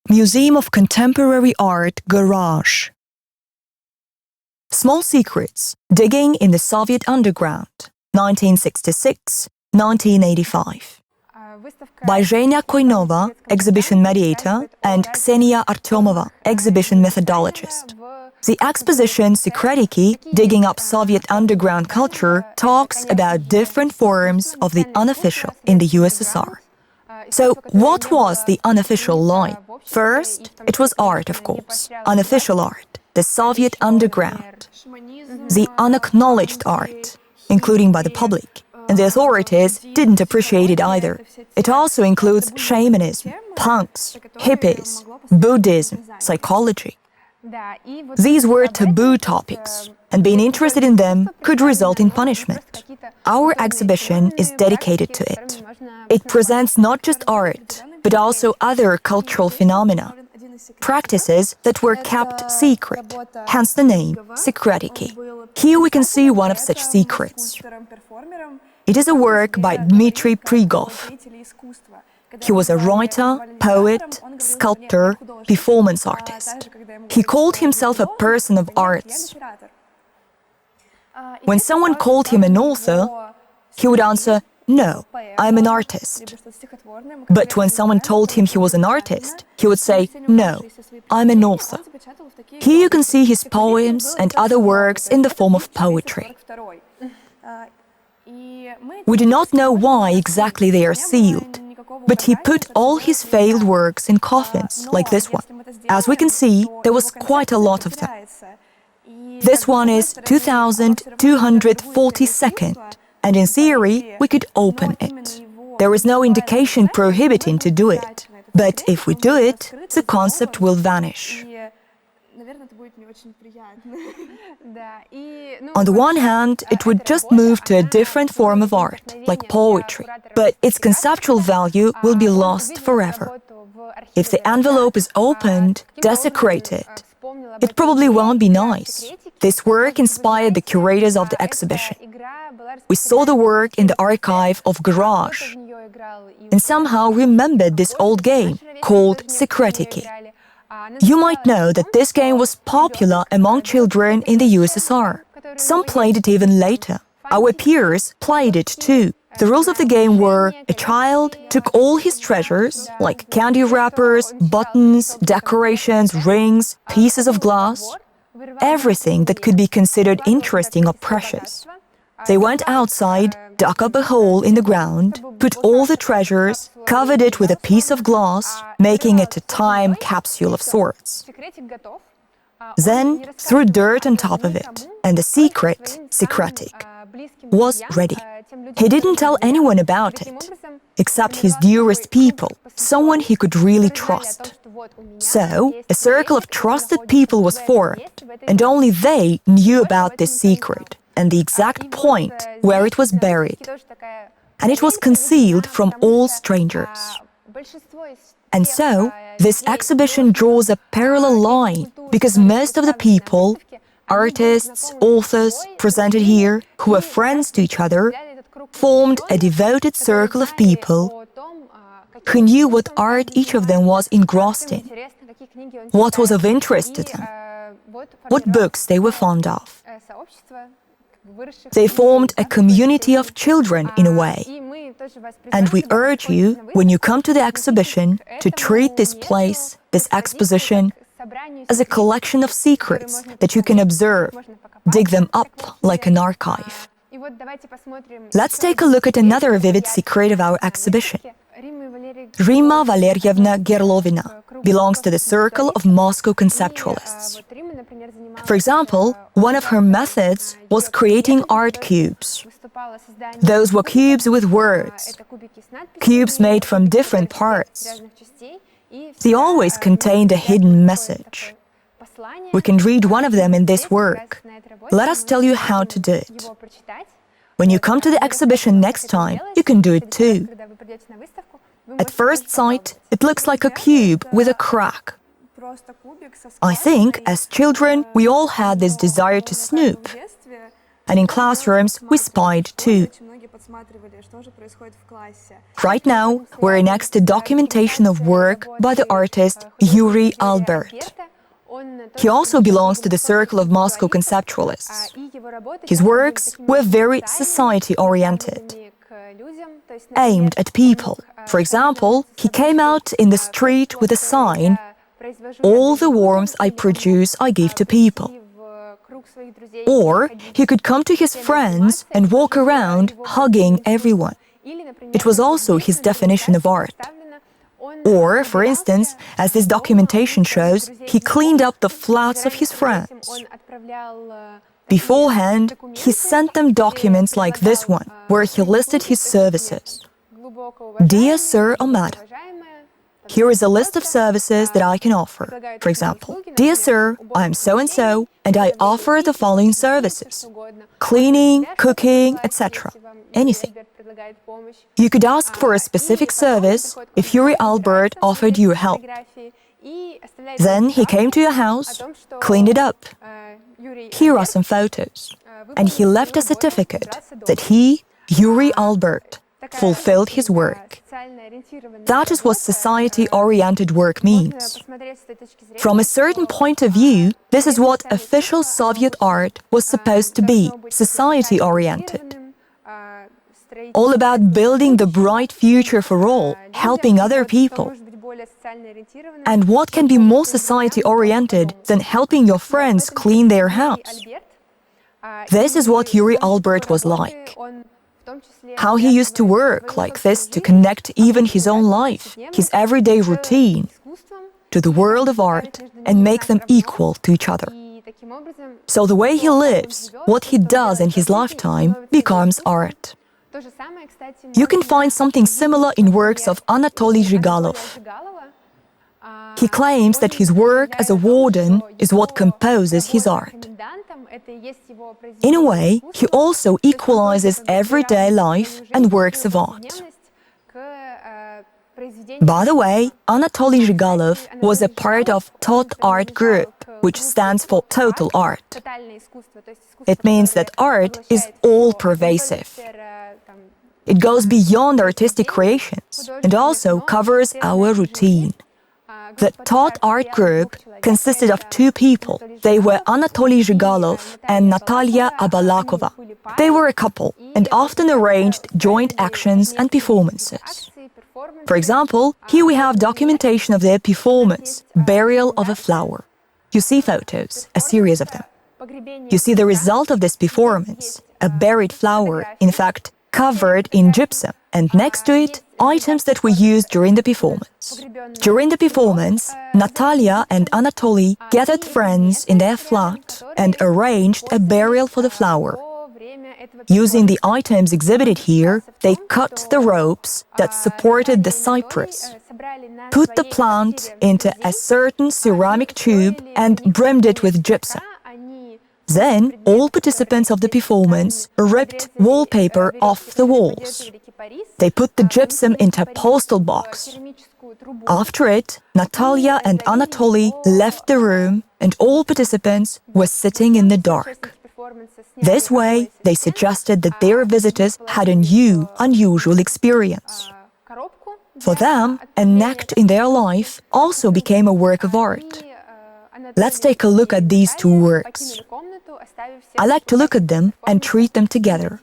Museum of Contemporary Art, Garage. Small Secrets, Digging in the Soviet Underground, 1966-1985. By Jenya Koynova, exhibition mediator, and Kseniya Artyomova, exhibition methodologist. The exposition Sekretiki, Digging Up Soviet Underground Culture, talks about different forms of the unofficial in the USSR. So, what was the unofficial line? First, it was art, of course, unofficial art, the Soviet underground, the unacknowledged art, including by the public, and the authorities didn't appreciate it either. It also includes shamanism, punks, hippies, Buddhism, psychology. These were taboo topics, and being interested in them could result in punishment. Our exhibition is dedicated to it. It presents not just art, but also other cultural phenomena, practices that were kept secret, hence the name sekretiki. Here we can see one of such secrets. It is a work by Dmitry Prigov. He was a writer, poet, sculptor, performance artist. He called himself a person of arts. When someone called him an author, he would answer, "No, I'm an artist." But when someone told him he was an artist, he would say, "No, I'm an author." Here you can see his poems and other works in the form of poetry. We do not know why exactly they are sealed, but he put all his failed works in coffins, like this one. As we can see, there was quite a lot of them. This one is 2242nd, and in theory, we could open it. There is no indication prohibiting to do it, but if we do it, the concept will vanish. On the one hand, it would just move to a different form of art, like poetry, but its conceptual value will be lost forever. If the envelope is opened, desecrated, it probably won't be nice. This work inspired the curators of the exhibition. We saw the work in the archive of Garage and somehow remembered this old game called sekretiki. You might know that this game was popular among children in the USSR. Some played it even later. Our peers played it too. The rules of the game were: a child took all his treasures, like candy wrappers, buttons, decorations, rings, pieces of glass, everything that could be considered interesting or precious. They went outside, dug up a hole in the ground, put all the treasures, covered it with a piece of glass, making it a time capsule of sorts. Then threw dirt on top of it, and the secret, sekretik, was ready. He didn't tell anyone about it, except his dearest people, someone he could really trust. So, a circle of trusted people was formed, and only they knew about this secret and the exact point where it was buried. And it was concealed from all strangers. And so, this exhibition draws a parallel line, because most of the people, artists, authors presented here, who were friends to each other, formed a devoted circle of people who knew what art each of them was engrossed in, what was of interest to them, what books they were fond of. They formed a community of children in a way. And we urge you, when you come to the exhibition, to treat this place, this exposition, as a collection of secrets that you can observe, dig them up like an archive. Let's take a look at another vivid secret of our exhibition. Rimma Valerievna Gerlovina belongs to the circle of Moscow conceptualists. For example, one of her methods was creating art cubes. Those were cubes with words, cubes made from different parts. They always contained a hidden message. We can read one of them in this work. Let us tell you how to do it. When you come to the exhibition next time, you can do it too. At first sight, it looks like a cube with a crack. I think, as children, we all had this desire to snoop. And in classrooms, we spied too. Right now, we're next to documentation of work by the artist Yuri Albert. He also belongs to the circle of Moscow conceptualists. His works were very society-oriented, aimed at people. For example, he came out in the street with a sign, "All the warmth I produce, I give to people." Or he could come to his friends and walk around hugging everyone. It was also his definition of art. Or, for instance, as this documentation shows, he cleaned up the flats of his friends. Beforehand, he sent them documents like this one, where he listed his services. "Dear Sir or Madam, here is a list of services that I can offer. For example, Dear Sir, I am so-and-so, and I offer the following services: cleaning, cooking, etc. Anything. You could ask for a specific service if Yuri Albert offered you help. Then he came to your house, cleaned it up. Here are some photos. And he left a certificate that he, Yuri Albert, fulfilled his work. That is what society-oriented work means. From a certain point of view, this is what official Soviet art was supposed to be, society-oriented. All about building the bright future for all, helping other people. And what can be more society-oriented than helping your friends clean their house? This is what Yuri Albert was like. How he used to work like this to connect even his own life, his everyday routine, to the world of art and make them equal to each other. So the way he lives, what he does in his lifetime, becomes art. You can find something similar in works of Anatoly Zhigalov. He claims that his work as a warden is what composes his art. In a way, he also equalizes everyday life and works of art. By the way, Anatoly Zhigalov was a part of TOT art group, which stands for Total Art. It means that art is all-pervasive. It goes beyond artistic creations and also covers our routine. The TOT art group consisted of two people. They were Anatoly Zhigalov and Natalia Abalakova. They were a couple and often arranged joint actions and performances. For example, here we have documentation of their performance, Burial of a Flower. You see photos, a series of them. You see the result of this performance, a buried flower, in fact, covered in gypsum, and next to it, items that were used during the performance. During the performance, Natalia and Anatoly gathered friends in their flat and arranged a burial for the flower. Using the items exhibited here, they cut the ropes that supported the cypress, put the plant into a certain ceramic tube and brimmed it with gypsum. Then, all participants of the performance ripped wallpaper off the walls. They put the gypsum into a postal box. After it, Natalia and Anatoly left the room and all participants were sitting in the dark. This way, they suggested that their visitors had a new, unusual experience. For them, an act in their life also became a work of art. Let's take a look at these two works. I like to look at them and treat them together.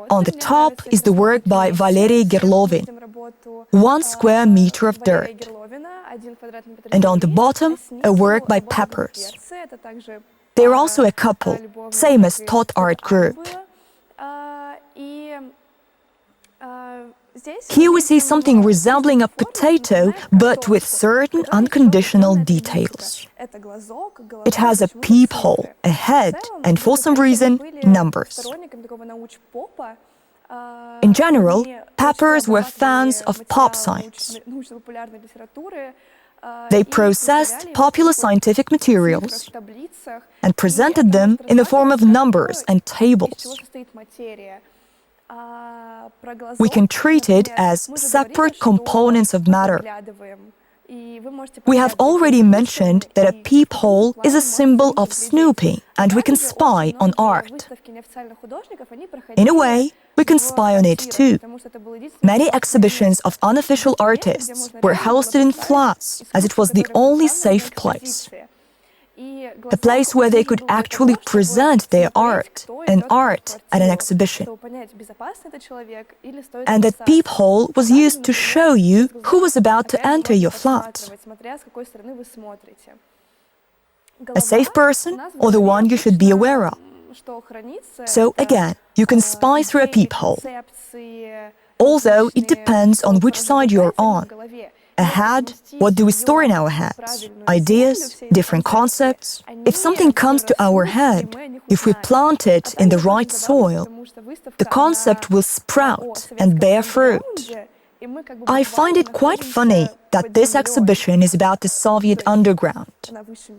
On the top is the work by Valery Gerlovin, 1 square meter of dirt. And on the bottom, a work by Peppers. They're also a couple, same as TOT art group. Here we see something resembling a potato, but with certain unconditional details. It has a peephole, a head, and for some reason, numbers. In general, Peppers were fans of pop science. They processed popular scientific materials and presented them in the form of numbers and tables. We can treat it as separate components of matter. We have already mentioned that a peephole is a symbol of snooping, and we can spy on art. In a way, we can spy on it too. Many exhibitions of unofficial artists were hosted in flats, as it was the only safe place. A place where they could actually present their art and art at an exhibition. And that peephole was used to show you who was about to enter your flat. A safe person or the one you should be aware of. So again, you can spy through a peephole. Although it depends on which side you're on. A head, what do we store in our heads? Ideas, different concepts. If something comes to our head, if we plant it in the right soil, the concept will sprout and bear fruit. I find it quite funny that this exhibition is about the Soviet underground,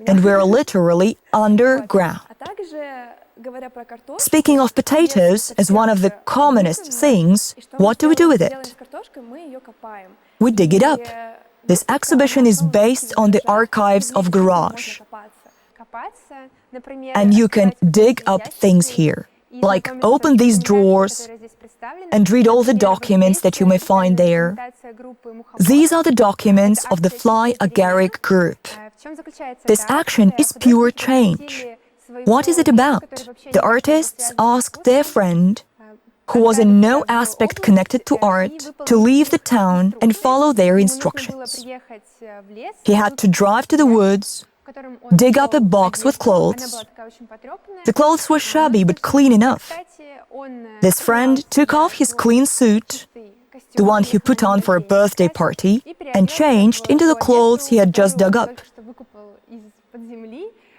and we're literally underground. Speaking of potatoes as one of the commonest things, what do we do with it? We dig it up. This exhibition is based on the archives of Garage. And you can dig up things here, like open these drawers and read all the documents that you may find there. These are the documents of the Fly Agaric group. This action is pure change. What is it about? The artists asked their friend, who was in no aspect connected to art, to leave the town and follow their instructions. He had to drive to the woods, dig up a box with clothes. The clothes were shabby but clean enough. This friend took off his clean suit, the one he put on for a birthday party, and changed into the clothes he had just dug up.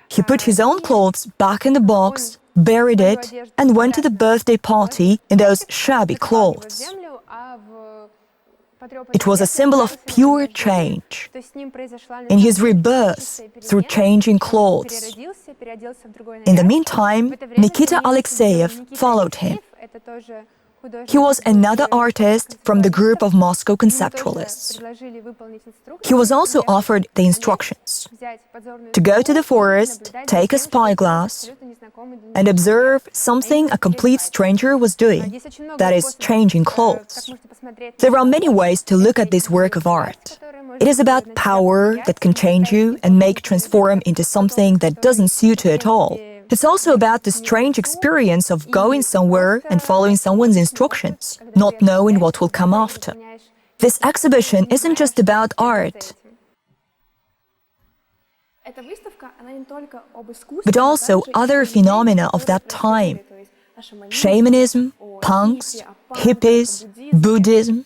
He put his own clothes back in the box, buried it, and went to the birthday party in those shabby clothes. It was a symbol of pure change. In his rebirth, through changing clothes. In the meantime, Nikita Alexeyev followed him. He was another artist from the group of Moscow conceptualists. He was also offered the instructions to go to the forest, take a spyglass, and observe something a complete stranger was doing, that is, changing clothes. There are many ways to look at this work of art. It is about power that can change you and transform into something that doesn't suit you at all. It's also about the strange experience of going somewhere and following someone's instructions, not knowing what will come after. This exhibition isn't just about art, but also other phenomena of that time. Shamanism, punks, hippies, Buddhism.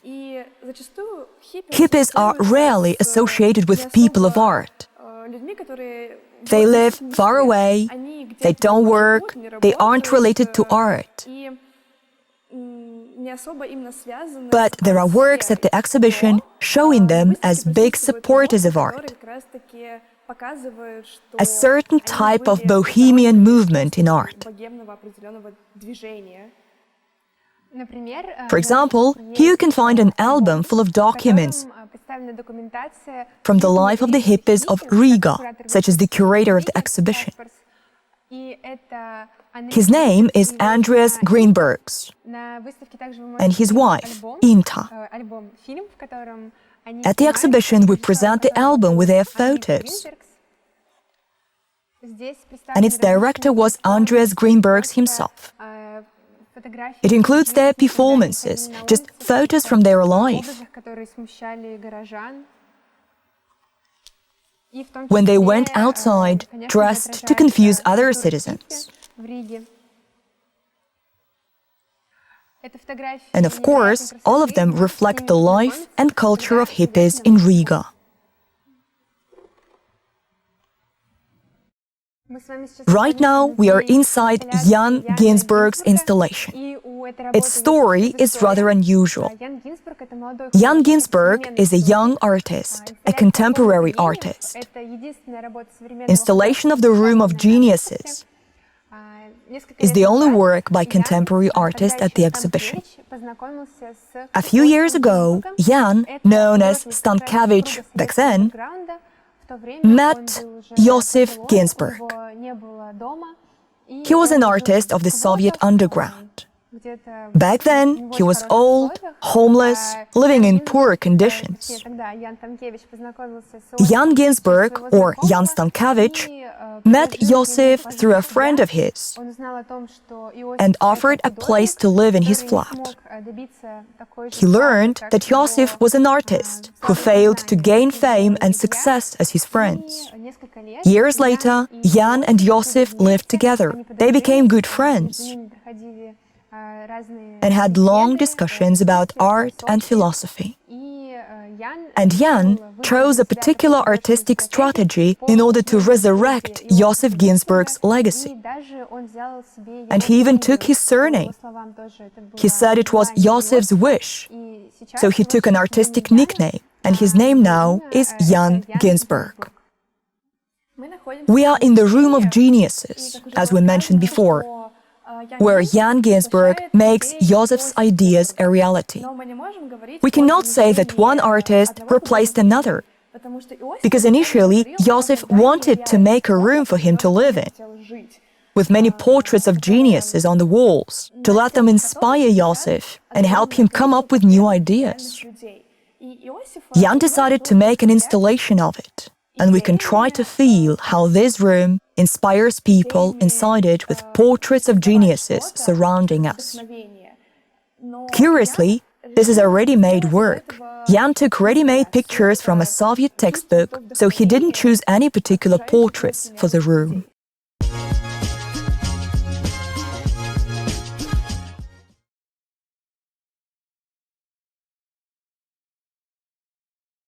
Hippies are rarely associated with people of art. They live far away, they don't work, they aren't related to art. But there are works at the exhibition showing them as big supporters of art. A certain type of bohemian movement in art. For example, here you can find an album full of documents from the life of the hippies of Riga, such as the curator of the exhibition. His name is Andreas Greenbergs, and his wife, Inta. At the exhibition, we present the album with their photos. And its director was Andreas Greenbergs himself. It includes their performances, just photos from their life. When they went outside, dressed to confuse other citizens. And of course, all of them reflect the life and culture of hippies in Riga. Right now, we are inside Jan Ginsberg's installation. Its story is rather unusual. Jan Ginsberg is a young artist, a contemporary artist. Installation of the Room of Geniuses. is the only work by contemporary artists at the exhibition. A few years ago, Jan, known as Stankiewicz back then, met Joseph Ginsberg. He was an artist of the Soviet underground. Back then, he was old, homeless, living in poor conditions. Jan Ginsberg, or Jan Stankiewicz, met Joseph through a friend of his and offered a place to live in his flat. He learned that Joseph was an artist who failed to gain fame and success as his friends. Years later, Jan and Joseph lived together. They became good friends and had long discussions about art and philosophy. And Jan chose a particular artistic strategy in order to resurrect Joseph Ginsberg's legacy. And he even took his surname. He said it was Joseph's wish, so he took an artistic nickname, and his name now is Jan Ginsberg. We are in the room of geniuses, as we mentioned before, where Jan Ginsberg makes Joseph's ideas a reality. We cannot say that one artist replaced another, because initially Joseph wanted to make a room for him to live in, with many portraits of geniuses on the walls, to let them inspire Joseph and help him come up with new ideas. Jan decided to make an installation of it, and we can try to feel how this room inspires people inside it with portraits of geniuses surrounding us. Curiously, this is a ready-made work. Jan took ready-made pictures from a Soviet textbook, so he didn't choose any particular portraits for the room.